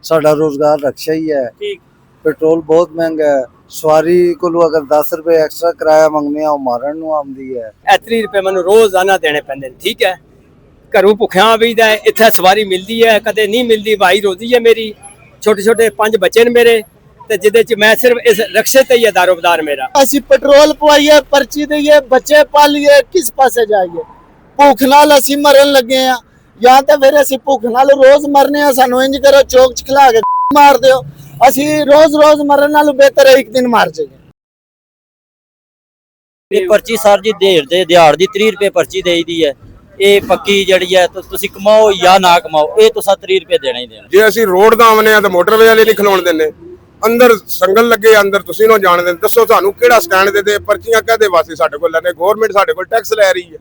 साडा रोजगार रक्षा ही है। ठीक पेट्रोल बहुत महंगा है। सवारी को अगर 10 रुपए एक्स्ट्रा किराया मंगने आ मारन नूं आंदी है। 30 रुपए मैं रोजाना देने पैंदे। ठीक है, घरों भुखिया बीदा है, इत्थे सवारी मिलती है, कदे नहीं मिलती। भाई रोजी है मेरी, छोटे छोटे 5 बच्चे ने मेरे, ते जिदे च मैं सिर्फ इस रक्शे ते ही है दारोमदार मेरा। ਅਸੀਂ ਪੈਟਰੋਲ ਪਵਾਈਏ, ਪਰਚੀ ਦਈਏ, ਬੱਚੇ ਪਾਲੀਏ, ਕਿਸ ਪਾਸੇ ਜਾਈਏ? ਭੁੱਖ ਨਾਲ ਅਸੀਂ ਮਰਨ ਲੱਗੇ ਆ, ਜਾਂ ਤਾਂ ਫਿਰ ਅਸੀਂ ਭੁੱਖ ਨਾਲ ਰੋਜ਼ ਮਰਨੇ ਆ। ਸਾਨੂੰ ਇੰਜ ਕਰੋ, ਚੌਕ ਚ ਖਿਲਾ ਕੇ ਮਾਰ ਦਿਓ। ਅਸੀਂ ਰੋਜ਼ ਮਰਨ ਨਾਲੋਂ ਬਿਹਤਰ ਹੈ ਇੱਕ ਦਿਨ ਮਾਰ ਜਾਈਏ। ਇਹ ਪਰਚੀ ਸਰ ਜੀ ਦਿਹਾੜ ਦੀ 30 ਰੁਪਏ ਪਰਚੀ ਦੇਈਦੀ ਹੈ। ਇਹ ਪੱਕੀ ਜਿਹੜੀ ਹੈ ਤੁਸੀਂ ਕਮਾਓ ਜਾਂ ਨਾ ਕਮਾਓ, ਇਹ ਤੁਸੀਂ 30 ਰੁਪਏ ਦੇਣਾ ਹੀ ਦੇਣਾ। ਜੇ ਅਸੀਂ ਰੋਡ ਦਾ ਆਵਨੇ ਆ ਤਾਂ ਮੋਟਰਵੇ ਵਾਲੇ ਨਹੀਂ ਖਲੋਣ ਦਿੰਦੇ। ਅੰਦਰ ਸੰਗਲ ਲੱਗੇ, ਅੰਦਰ ਤੁਸੀਂ ਨੂੰ ਜਾਣ ਦਿੰਦੇ। ਦੱਸੋ ਸਾਨੂੰ ਕਿਹੜਾ ਸਟੈਂਡ ਦੇ ਤੇ ਪਰਚੀਆਂ ਕਾਹਦੇ ਵਾਸਤੇ ਸਾਡੇ ਕੋਲ ਲੈਣੇ? ਗਵਰਨਮੈਂਟ ਸਾਡੇ ਕੋਲ ਟੈਕਸ ਲੈ ਰਹੀ ਹੈ।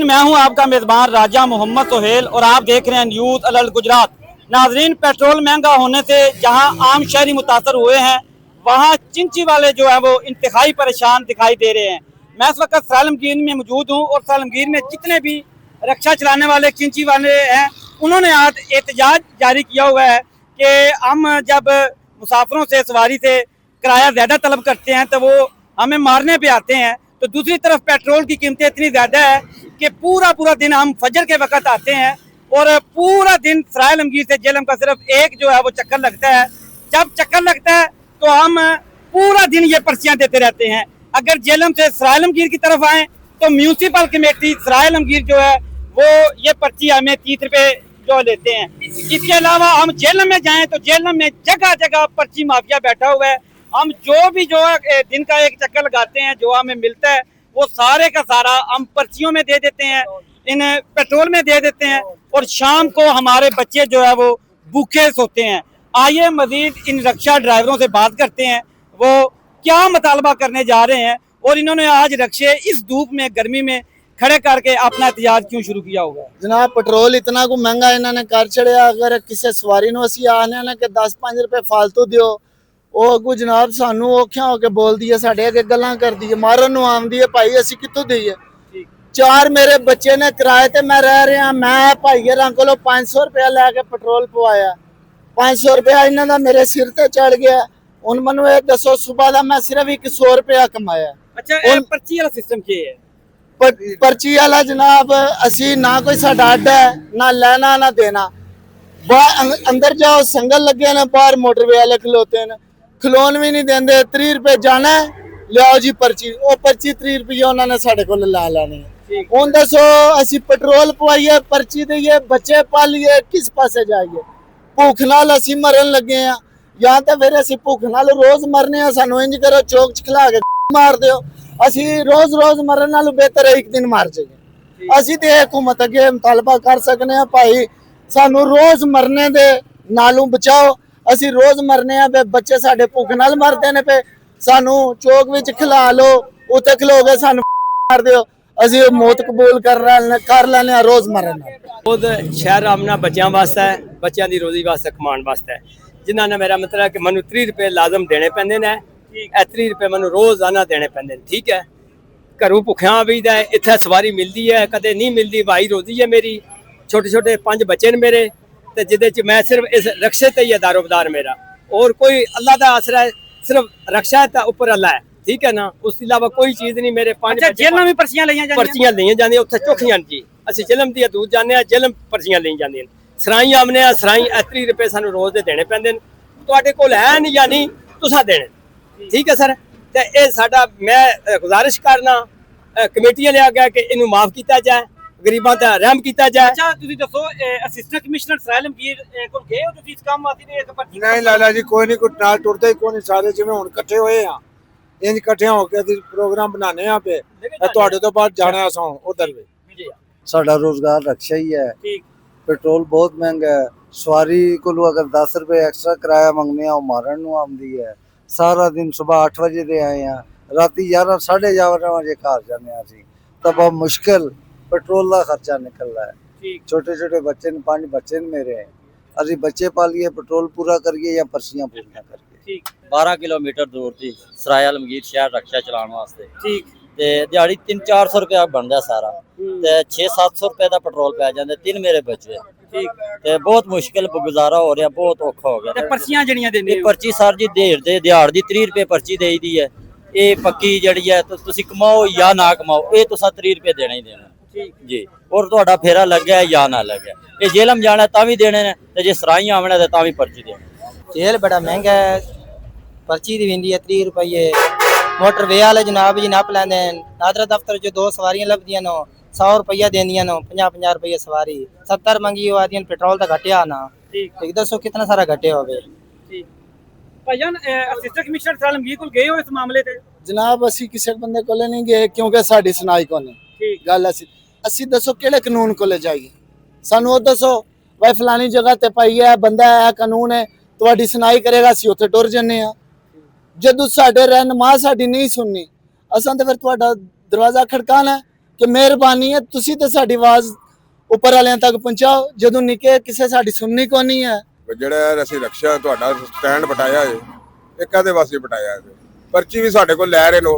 मैं हूं आपका मेजबान राजा मोहम्मद सोहेल और आप देख रहे हैं न्यूज़ अलर्ट गुजरात। नाजरीन, पेट्रोल महंगा होने से जहां आम शहरी मुतासर हुए हैं, वहां चिंची वाले जो है वो इंतहाई परेशान दिखाई दे रहे हैं। मैं इस वक्त सालमगीर में मौजूद हूं और सालमगीर में जितने भी रक्षा चलाने वाले चिंची वाले हैं, उन्होंने आज एहतजाज जारी किया हुआ है कि हम जब मुसाफिरों से सवारी से किराया ज़्यादा तलब करते हैं तो वो हमें मारने पे आते हैं। तो दूसरी तरफ पेट्रोल की कीमतें इतनी ज़्यादा है कि पूरा दिन हम फजर के वक्त आते हैं और पूरा दिन सराय आलमगीर से जेलम का सिर्फ एक जो है वो चक्कर लगता है। जब चक्कर लगता है तो हम पूरा दिन ये पर्चियां देते रहते हैं। अगर जेलम से सराय आलमगीर की तरफ आए तो म्यूनसिपल कमेटी सराय आलमगीर जो है वो ये पर्ची हमें 30 रुपए जो लेते हैं। इसके अलावा हम जेलम में जाएं तो जेलम में जगह जगह पर्ची माफिया बैठा हुआ है। हम जो भी जो है दिन का एक चक्कर लगाते हैं, जो हमें मिलता है वो सारे का सारा हम पर्चियों में दे देते हैं, इन पेट्रोल में दे देते हैं और शाम को हमारे बच्चे जो है वो भूखे सोते हैं। आइए मजीद इन रक्षा ड्राइवरों से बात करते हैं, वो क्या मुतालबा करने जा रहे हैं और इन्होंने आज रक्षे इस धूप में गर्मी में खड़े करके अपना एहतजाज क्यों शुरू किया होगा। जनाब, पेट्रोल इतना को महंगा इन्होंने कर छड़िया। अगर किसी सवारी ਨੂੰ ਅਸੀਂ ਆਖਨੇ ਨੇ ਕਿ 10-5 ਰੁਪਏ ਫालतू ਦਿਓ, ਉਹ ਅੱਗੋਂ ਜਨਾਬ ਸਾਨੂੰ ਔਖਿਆਂ ਹੋ ਕੇ ਬੋਲਦੀ ਹੈ, ਸਾਡੇ ਅੱਗੇ ਗੱਲਾਂ ਕਰਦੀ ਹੈ, ਮਾਰਨ ਨੂੰ ਆਉਂਦੀ ਹੈ। ਭਾਈ ਅਸੀਂ ਕਿੱਥੋਂ ਦਈਏ? 4 ਮੇਰੇ ਬੱਚੇ ਨੇ ਕਿਰਾਏ ਤੇ ਮੈਂ ਰਹਿ ਰਿਹਾ। ਮੈਂ ਭਾਈਆਂ ਕੋਲੋਂ 500 ਰੁਪਏ ਲੈ ਕੇ ਪੈਟਰੋਲ ਪਵਾਇਆ। 500 ਰੁਪਏ ਇਹਨਾਂ ਦਾ ਮੇਰੇ ਸਿਰ ਤੇ ਚੜ ਗਿਆ। ਹੁਣ ਮੈਨੂੰ ਇਹ ਦੱਸੋ, ਸਵੇਰ ਦਾ ਮੈਂ ਸਿਰਫ 100 ਰੁਪਏ ਕਮਾਇਆ। अच्छा, ये पर्ची वाला सिस्टम क्या है? पर्ची वाला जनाब असी ना कोई साडा अड्डा है, ना लेना ना देना। अंदर जाओ, संगल लगे ने, बाहर मोटरवे वाले खलोते ने, खलोन भी नहीं देंदे। 30 रुपए जाना है, लियाओ जी पर्ची। वो पर्ची 30 रुपये उन्होंने साढ़े को ला लेनी है। हुण दसो असी पेट्रोल पवाइए, पर्ची दईए, बच्चे पालीए, किस पासे जाइए? भुख नाल असी मरन लगे आ, या तो फिर असी भुख नाल रोज मरने आ। सानू इंज करो, चौक च खिला के मार दिओ। असी रोज मरन नालों बेहतर है एक दिन मार जाइए। असी ते हुकूमत अगे मुतालबा कर सकने आ, भाई सानू रोज मरने दे नालों बचाओ। असी रोज मरने आ, बच्चे साडे भुख नाल मरदे ने पे। सानू चौक विच खिला लो, उत्ते खलोगे सानू मार दिओ। असी मौत कबूल कर लेने आ रोज मरन। खुद शहर अपना बच्चों वास्ते है, बच्चों की रोजी वास्ते कमाने वास्ते है, जिन्होंने मेरा मतलब है कि मैं 30 रुपए लाजम देने पैंदे ने। 30 रुपए मैं रोजाना देने पैंदे। ठीक है, घरों भुखिया बीदा है, इत्थे सवारी मिलती है, कदे नहीं मिलती। भाई रोजी है मेरी, छोटे छोटे 5 बच्चे ने मेरे, ते जिदे च मैं सिर्फ इस रक्षे ते ही है दारोमदार मेरा। और कोई अल्लाह का आसरा है, सिर्फ रक्षा है, ऊपर अल्लाह है। ठीक है ना, उसके अलावा कोई चीज नहीं। मेरे 5 जेलों भी पर्चियां लईयां जांदियां उत्थे चौखियां जी। ਅਸੀਂ ਜਲਮ ਦੀ दूध जाने जलम पर्चियां ਲਈ ਜਾਂਦੀਆਂ ਨੇ। ਸਰਾਈ ਆਮਨੇ ਆ, ਸਰਾਈ 30 रुपए ਸਾਨੂੰ ਰੋਜ਼ ਦੇ ਦੇਣੇ ਪੈਂਦੇ ਨੇ। ਤੁਹਾਡੇ ਕੋਲ ਹੈ ਨਹੀਂ ਜਾਂ ਨਹੀਂ, ਤੁਸੀਂ ਦੇਣੇ। ठीक है सर, ਤੇ ਇਹ ਸਾਡਾ ਮੈਂ ਗੁਜ਼ਾਰਿਸ਼ ਕਰਨਾ ਕਮੇਟੀਆਂ ਲਿਆ ਗਿਆ ਕਿ ਇਹਨੂੰ ਮਾਫ ਕੀਤਾ ਜਾਏ, ਗਰੀਬਾਂ ਤੇ ਰਹਿਮ ਕੀਤਾ ਜਾਏ। ਅੱਛਾ, ਤੁਸੀਂ ਦੱਸੋ ਅਸਿਸਟੈਂਟ ਕਮਿਸ਼ਨਰ ਸਰਾय आलमगीर ਕੋਲ ਗਏ ਹੋ ਤੁਸੀਂ ਇਸ ਕੰਮ ਵਾਸਤੇ? ਨੇ ਇੱਕ पर्ची नहीं लाला जी, कोई नहीं, कुछ नाल टुरदा ही कोई नहीं। सारे जिवें हुण इकट्ठे होए आ, इंज इकट्ठे हो के ਅਸੀਂ प्रोग्राम बनाने आ पे, ਤੁਹਾਡੇ ਤੋਂ ਬਾਅਦ ਜਾਣਾ ਅਸਾਂ ਉਧਰ ਵੀ। साडा रोजगार रक्षा ही है। ठीक पेट्रोल बहुत महंगा है। सवारी को अगर 10 रुपए एक्स्ट्रा किराया मंगने आ मारन नूं आंदी है। सारा दिन सुबह 8 बजे दे आए हैं, राती 11 साढ़े 11 बजे घर जाने असीं, तब बहुत मुश्किल पेट्रोल का खर्चा निकल रहा है। छोटे छोटे बच्चे ने, 5 बच्चे ने मेरे, असी बच्चे पालिए, पेट्रोल पूरा करिए या पर्चियां पूरियां करिए। 12 किलोमीटर दूर थी सराय आलमगीर शहर रक्षा चलाने वास्ते। ठीक ਤੇ ਦਿਹਾੜੀ 300-400 ਰੁਪਇਆ ਬਣਦਾ ਸਾਰਾ ਤੇ 6-700 ਰੁਪਏ ਦਾ ਪੈਟਰੋਲ ਪੈ ਜਾਂਦਾ। 3 ਮੇਰੇ ਬੱਚੇ ਠੀਕ ਤੇ ਬਹੁਤ ਮੁਸ਼ਕਿਲ ਗੁਜ਼ਾਰਾ ਹੋ ਰਿਹਾ, ਬਹੁਤ ਔਖਾ ਹੋ ਗਿਆ। ਤੇ ਪਰਚੀਆਂ ਜਿਹੜੀਆਂ ਦਿੰਦੇ ਇਹ ਹੋ ਪਰਚੀ ਸਰ ਜੀ ਦਿਹਾੜ ਦੀ 30 ਰੁਪਏ ਪਰਚੀ ਦੇਈਦੀ ਹੈ। ਇਹ ਪੱਕੀ ਜਿਹੜੀ ਹੈ ਤੁਸੀਂ ਕਮਾਓ ਜਾਂ ਨਾ ਕਮਾਓ, ਇਹ ਤੁਸੀਂ 30 ਰੁਪਏ ਦੇਣਾ ਹੀ ਦੇਣਾ ਠੀਕ ਜੀ। ਔਰ ਤੁਹਾਡਾ ਫੇਰਾ ਲੱਗਿਆ ਜਾਂ ਨਾ ਲੱਗਿਆ, ਇਹ ਜੇਲਮ ਜਾਣਾ ਤਾਂ ਵੀ ਦੇਣੇ ਨੇ ਤੇ ਜੇ ਸਰਾਈ ਆਵਣਾ ਤੇ ਤਾਂ ਵੀ ਪਰਚੀ ਦੇਣੀ। तेल बड़ा महंगा है, पर्ची दी विंदी है 30 रुपये। मोटरवे वाले जनाब जी नप लैंदे नादरा दफ्तर जो 2 सवारियां लभदियां नो 100 रुपया देंदियां नो, 50-50 रुपये सवारी। 70 मंगी हो आदियां, पेट्रोल तो घटिया ना। ठीक तो दसो कितना सारा घटे होवे। ठीक भाईजान असिस्टेंट कमिश्नर सालमगीर को गए हो इस मामले ते? ਜਨਾਬ ਅਸੀਂ ਕਿਸੇ ਬੰਦੇ ਕੋਲੇ ਨਹੀਂ ਗਏ ਕਿਉਂਕਿ ਸਾਡੀ ਸੁਣਾਈ ਕੋਨੇ। ठीक ਗੱਲ ਅਸੀਂ ਦੱਸੋ ਕਿਹੜੇ ਕਾਨੂੰਨ ਕੋਲੇ ਜਾਈਏ? ਸਾਨੂੰ ਉਹ ਦੱਸੋ ਵਾਈ ਫਲਾਨੀ ਜਗ੍ਹਾ ਤੇ ਪਈ ਹੈ, ਬੰਦਾ ਹੈ, ਕਾਨੂੰਨ ਹੈ, ਤੁਹਾਡੀ ਸੁਣਾਈ ਕਰੇਗਾ, ਅਸੀਂ ਉੱਥੇ ਟੁਰ ਜੰਨੇ ਆ। ਜਦੋਂ ਸਾਡੇ ਰਹਿਨੁਮਾ ਸਾਡੀ ਨਹੀਂ ਸੁਣਨੀ, ਅਸਾਂ ਤੇ ਫਿਰ ਤੁਹਾਡਾ ਦਰਵਾਜ਼ਾ ਖੜਕਾਣਾ ਕਿ ਮਿਹਰਬਾਨੀ ਹੈ ਤੁਸੀਂ ਤੇ ਸਾਡੀ ਆਵਾਜ਼ ਉੱਪਰ ਵਾਲਿਆਂ ਤੱਕ ਪਹੁੰਚਾਓ। ਜਦੋਂ ਨਿੱਕੇ ਕਿਸੇ ਸਾਡੀ ਸੁਣਨੀ ਕੋ ਨਹੀਂ ਹੈ। ਜਿਹੜਾ ਅਸੀਂ ਰਕਸ਼ਾ ਤੁਹਾਡਾ ਸਟੈਂਡ ਬਟਾਇਆ ਏ, ਇਹ ਕਾਹਦੇ ਵਾਸਤੇ ਬਟਾਇਆ ਏ? ਪਰਚੀ ਵੀ ਸਾਡੇ ਕੋਲ ਲੈ ਰਹੇ ਨੋ,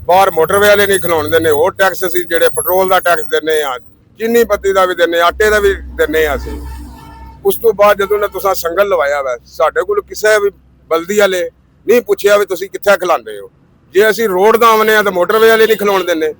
ਬਾਹਰ ਮੋਟਰਵੇ ਵਾਲੇ ਨਹੀਂ ਖਲਾਉਣ ਦਿੰਦੇ। ਉਹ ਟੈਕਸ ਅਸੀਂ ਜਿਹੜੇ ਪੈਟਰੋਲ ਦਾ ਟੈਕਸ ਦਿੰਨੇ ਆ, ਚੀਨੀ ਪੱਤੀ ਦਾ ਵੀ ਦਿੰਨੇ, ਆਟੇ ਦਾ ਵੀ ਦਿੰਨੇ ਆ ਅਸੀਂ। ਉਸ ਤੋਂ ਬਾਅਦ ਜਦੋਂ ਨੇ ਤੁਸੀਂ ਸੰਗਲ ਲਵਾਇਆ ਵਾ, ਸਾਡੇ ਕੋਲ ਕਿਸੇ ਵੀ ਬਲਦੀ ਵਾਲੇ ਨਹੀਂ ਪੁੱਛਿਆ ਵੀ ਤੁਸੀਂ ਕਿੱਥੇ ਖਲਾਉਂਦੇ ਹੋ। ਜੇ ਅਸੀਂ ਰੋਡ ਦਾ ਆਵਨੇ ਆ ਤਾਂ ਮੋਟਰਵੇ ਵਾਲੇ ਨਹੀਂ ਖਲਾਉਣ ਦਿੰਦੇ।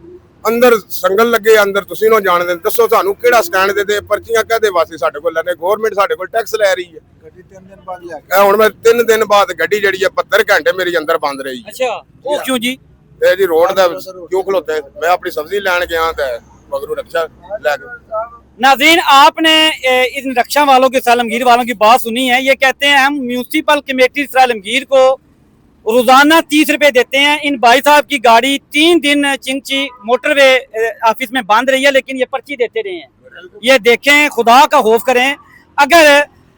ਅੰਦਰ ਸੰਗਲ ਲੱਗੇ, ਅੰਦਰ ਤੁਸੀਂ ਨੂੰ ਜਾਣ ਦਿੰਦੇ। ਦੱਸੋ ਸਾਨੂੰ ਕਿਹੜਾ ਸਟੈਂਡ ਦੇ ਪਰਚੀਆਂ ਕਾਹਦੇ ਵਾਸਤੇ ਸਾਡੇ ਕੋਲ ਲੈਣੇ? ਗਵਰਨਮੈਂਟ ਸਾਡੇ ਕੋਲ ਟੈਕਸ ਲੈ ਰਹੀ ਹੈ। ਗੱਡੀ 3 ਦਿਨ ਬਾਅਦ ਲਿਆ ਇਹ ਹੁਣ ਮੈਂ 3 ਦਿਨ ਬਾਅਦ ਗੱਡੀ ਜਿਹੜੀ ਹੈ 72 ਘੰਟੇ ਮੇਰੀ ਅੰਦਰ ਬੰਦ ਰਹੀ ਹੈ। अच्छा वो क्यों जी? ਇਹ ਜੀ ਰੋਡ ਦਾ ਕਿਉਂ ਖਲੋਤੇ? ਮੈਂ ਆਪਣੀ ਸਬਜ਼ੀ ਲੈਣ ਗਿਆ ਤੇ ਮਗਰੋਂ ਰਕਸ਼ਾ ਲੈ ਕੇ। नाज़रीन आपने इन रक्षा वालों के सालमगीर वालों की बात सुनी है। ये कहते हैं हम म्यूनसिपल कमेटी सालमगीर को रोजाना 30 रुपए देते हैं। इन भाई साहब की गाड़ी 3 दिन चिंची मोटरवे ऑफिस में बंद रही है, लेकिन ये पर्ची देते रहे हैं। ये देखें, खुदा का खौफ करें। अगर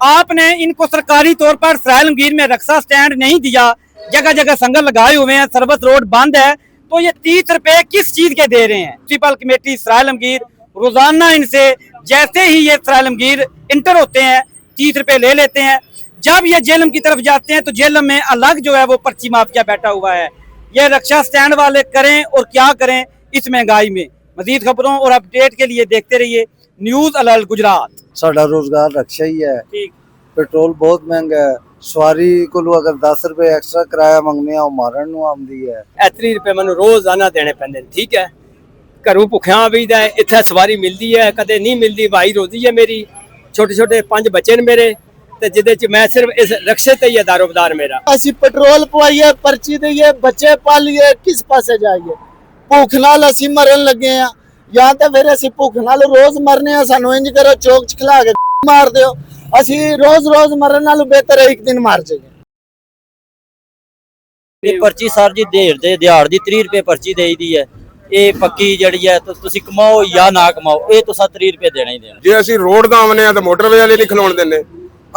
आपने इनको सरकारी तौर पर सालमगीर में रक्षा स्टैंड नहीं दिया, जगह जगह संगल लगाए हुए हैं, सर्विस रोड बंद है, तो ये 30 रुपए किस चीज के दे रहे हैं? म्यूनसिपल कमेटी सालमगीर रोजाना इनसे जैसे ही ये सालमगीर इंटर होते हैं 30 रुपए ले लेते हैं। जब ये जेलम की तरफ जाते हैं तो जेलम में अलग जो है वो पर्ची माफिया बैठा हुआ है। ये रक्षा स्टैंड वाले करें और क्या करें इस महंगाई में। मजीद खबरों और अपडेट के लिए देखते रहिए न्यूज अलर्ट गुजरात। ਸਾਡਾ ਰੋਜ਼ਗਾਰ ਰਕਸ਼ਾ ਹੀ ਹੈ। ठीक ਪੈਟਰੋਲ ਬਹੁਤ ਮਹਿੰਗਾ ਹੈ। ਸਵਾਰੀ ਕੋਲੋਂ ਅਗਰ 10 ਰੁਪਏ ਐਕਸਟਰਾ ਕਿਰਾਇਆ ਮੰਗਨੇ ਆ, ਉਹ ਮਾਰਨ ਨੂੰ ਆਉਂਦੀ ਹੈ। ਇਹ 30 ਰੁਪਏ ਮੈਨੂੰ ਰੋਜ਼ਾਨਾ ਦੇਣੇ ਪੈਂਦੇ ਨੇ। ਠੀਕ ਹੈ, ਘਰੋਂ ਭੁੱਖਿਆਂ ਬਈਦਾ, ਇੱਥੇ ਸਵਾਰੀ ਮਿਲਦੀ ਹੈ, ਕਦੇ ਨਹੀਂ ਮਿਲਦੀ। ਭਾਈ ਰੋਜ਼ੀ ਹੈ ਮੇਰੀ, ਛੋਟੇ ਛੋਟੇ 5 ਬੱਚੇ ਨੇ ਮੇਰੇ, ਤੇ ਜਿਹਦੇ ਚ ਮੈਂ ਸਿਰਫ ਇਸ ਰਕਸ਼ੇ ਤੇ ਹੀ ਹੈ ਦਾਰੋਬਦਾਰ ਮੇਰਾ। ਅਸੀਂ ਪੈਟਰੋਲ ਪਵਾਈਏ, ਪਰਚੀ ਦਈਏ, ਬੱਚੇ ਪਾਲੀਏ, ਕਿਸ ਪਾਸੇ ਜਾਈਏ? ਭੁੱਖ ਨਾਲ ਅਸੀਂ ਮਰਨ ਲੱਗੇ ਆ, ਜਾਂ ਤਾਂ ਫਿਰ ਅਸੀਂ ਭੁੱਖ ਨਾਲ ਰੋਜ਼ ਮਰਨੇ ਆ। ਸਾਨੂੰ ਇੰਜ ਕਰੋ, ਚੌਕ ਚ ਖਿਲਾ ਕੇ ਮਾਰ ਦਿਓ। ਅਸੀਂ ਰੋਜ਼ ਮਰਨ ਨਾਲੋਂ ਬਿਹਤਰ ਹੈ ਇੱਕ ਦਿਨ ਮਾਰ ਜਾਈਏ। ਇਹ ਪਰਚੀ ਸਰ ਜੀ ਦਿਹਾੜ ਦੀ 30 ਰੁਪਏ ਪਰਚੀ ਦੇਈਦੀ ਹੈ। ਇਹ ਪੱਕੀ ਜਿਹੜੀ ਹੈ ਤੁਸੀਂ ਕਮਾਓ ਜਾਂ ਨਾ ਕਮਾਓ, ਇਹ ਤੁਸੀਂ 30 ਰੁਪਏ ਦੇਣਾ ਹੀ ਦੇਣਾ। ਜੇ ਅਸੀਂ ਰੋਡ ਦਾ ਆਵਨੇ ਆ ਤਾਂ ਮੋਟਰਵੇ ਵਾਲੇ ਨਹੀਂ ਖਲਾਉਣ ਦਿੰਦੇ।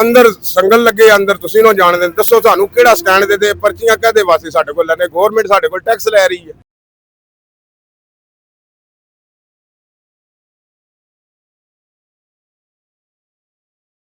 ਅੰਦਰ ਸੰਗਲ ਲੱਗੇ, ਅੰਦਰ ਤੁਸੀਂ ਨੂੰ ਜਾਣ ਦਿੰਦੇ। ਦੱਸੋ ਸਾਨੂੰ ਕਿਹੜਾ ਸਟੈਂਡ ਦੇ ਪਰਚੀਆਂ ਕਾਹਦੇ ਵਾਸਤੇ ਸਾਡੇ ਕੋਲ ਲੈਣੇ? ਗਵਰਨਮੈਂਟ ਸਾਡੇ ਕੋਲ ਟੈਕਸ ਲੈ ਰਹੀ ਹੈ।